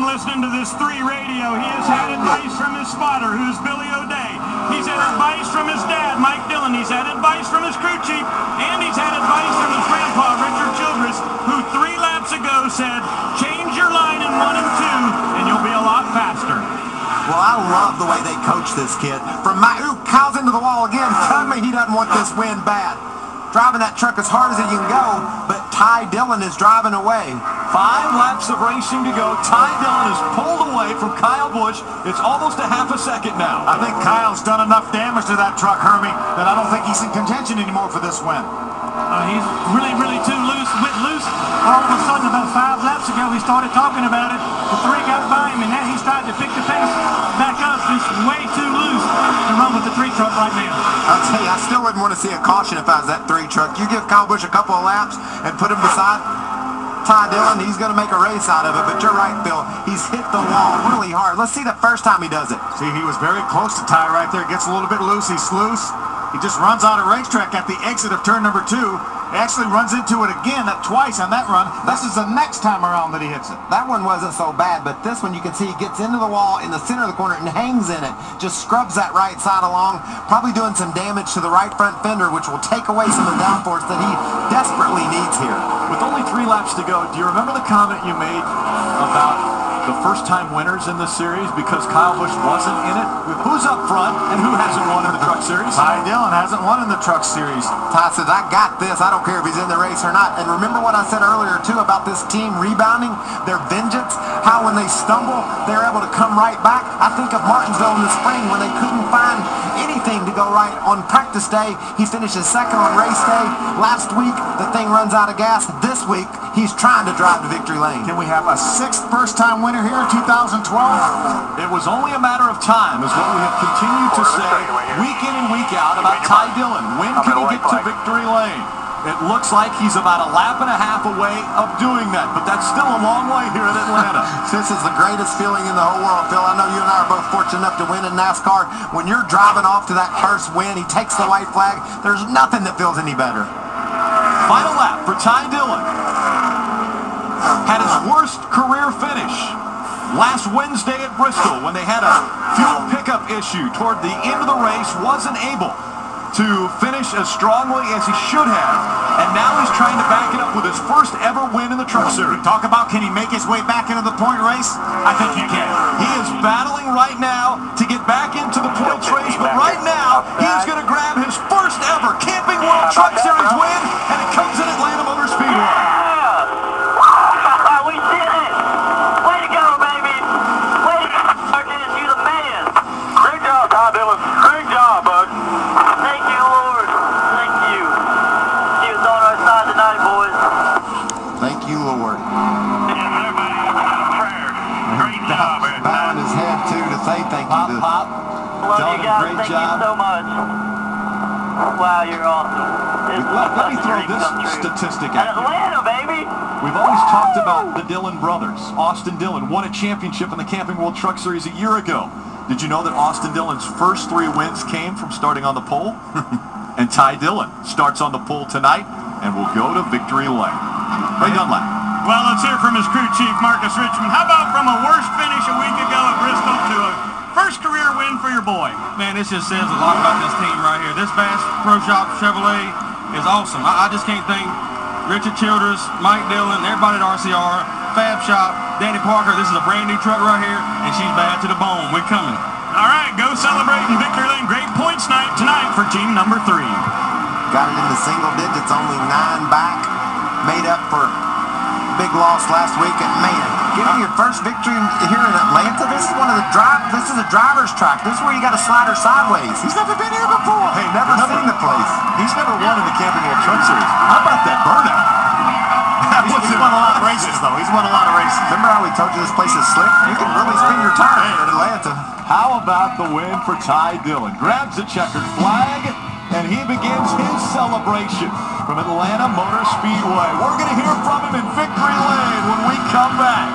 been listening to this 3 radio, he has had advice from his spotter, who's Billy O'Day. He's had advice from his dad, Mike Dillon. He's had advice from his crew chief, and he's had advice from his grandpa, Richard Childress, who 3 laps ago said, change your line in 1 and 2, and you'll be a lot faster. Well, I love the way they coach this kid. From Kyle's into the wall again. Tell me he doesn't want this win bad. Driving that truck as hard as he can go, but Ty Dillon is driving away. 5 laps of racing to go. Ty Dillon is pulled away from Kyle Busch. It's almost a half a second now. I think Kyle's done enough damage to that truck, Hermie, that I don't think he's in contention anymore for this win. He's really too loose. Went loose all of a sudden about 5 laps ago. He started talking about it. The 3 got by him, and now he's starting to pick the pace back up. He's way too loose to run with the 3 truck right now. I'll tell you, I still wouldn't want to see a caution if I was that 3 truck. You give Kyle Busch a couple of laps and put him beside Ty Dillon, he's going to make a race out of it. But you're right, Phil. He's hit the wall really hard. Let's see the first time he does it. See, he was very close to Ty right there. Gets a little bit loose. He's loose. He just runs out of racetrack at the exit of turn number 2. He actually runs into it again, twice on that run. This is the next time around that he hits it. That one wasn't so bad, but this one you can see he gets into the wall in the center of the corner and hangs in it. Just scrubs that right side along, probably doing some damage to the right front fender, which will take away some of the downforce that he desperately needs here. With only 3 laps to go, do you remember the comment you made about the first-time winners in this series because Kyle Busch wasn't in it? Who's up front and who hasn't won in the Truck Series? Ty Dillon hasn't won in the Truck Series. Ty says, I got this. I don't care if he's in the race or not. And remember what I said earlier, too, about this team rebounding, their vengeance, how when they stumble, they're able to come right back. I think of Martinsville in the spring when they couldn't find anything to go right on practice day. He finishes 2nd on race day. Last week, the thing runs out of gas. This week, he's trying to drive to victory lane. Can we have a 6th first-time winner here in 2012? It was only a matter of time, is what we have continued to say week in and week out about Ty Dillon. When can he get to victory lane? It looks like he's about a lap and a half away of doing that, but that's still a long way here in Atlanta. This is the greatest feeling in the whole world, Phil. I know you and I are both fortunate enough to win in NASCAR. When you're driving off to that first win, he takes the white flag. There's nothing that feels any better. Final lap for Ty Dillon. Had his worst career finish last Wednesday at Bristol when they had a fuel pickup issue toward the end of the race, wasn't able to finish as strongly as he should have, and now he's trying to back it up with his first ever win in the Truck Series. Talk about, can he make his way back into the point race? I think he can. He is battling right now to get back into the points race, but right now he's going to grab his first ever Camping World Truck Series win, and it comes in Atlanta Motor Speedway. We did it! Way to go, baby! Way to go, Marcus, you the man! Great job, Ty Dillon. Great job, bud. Thank you, Lord. Thank you. He was on our side tonight, boys. Thank you, Lord. Yes, sir, buddy. Prayer. Great job, man. Bowing his head, too, to say thank you. Pop. Love Dillon, you guys. great Thank job. you so much. Wow, you're awesome. Let me throw this statistic at you. Atlanta, baby! We've always talked about the Dillon brothers. Austin Dillon won a championship in the Camping World Truck Series a year ago. Did you know that Austin Dillon's first 3 wins came from starting on the pole? And Ty Dillon starts on the pole tonight and will go to victory lane. Ray Dunlap. Well, let's hear from his crew chief, Marcus Richmond. How about from a worst finish a week ago at Bristol to a first career win for your boy? Man, this just says a lot about this team right here. This Bass Pro Shop Chevrolet is awesome. I just can't thank Richard Childress, Mike Dillon, everybody at RCR, Fab Shop, Danny Parker. This is a brand new truck right here, and she's bad to the bone. We're coming. All right, go celebrate in victory lane. Great points night tonight for team number 3. Got it in the single digits, only 9 back. Made up for big loss last week. And man, getting your first victory here in Atlanta. This is a driver's track. This is where you got to slide her sideways. He's never been here before. Hey, never seen the place. He's never won in the Camping World Truck Series. How about that burnout? He's won a lot of races, though. He's won a lot of races. Remember how we told you this place is slick? You can really spin your tire in Atlanta. How about the win for Ty Dillon? Grabs the checkered flag, and he begins his celebration from Atlanta Motor Speedway. We're going to hear from him in victory lane when we come back.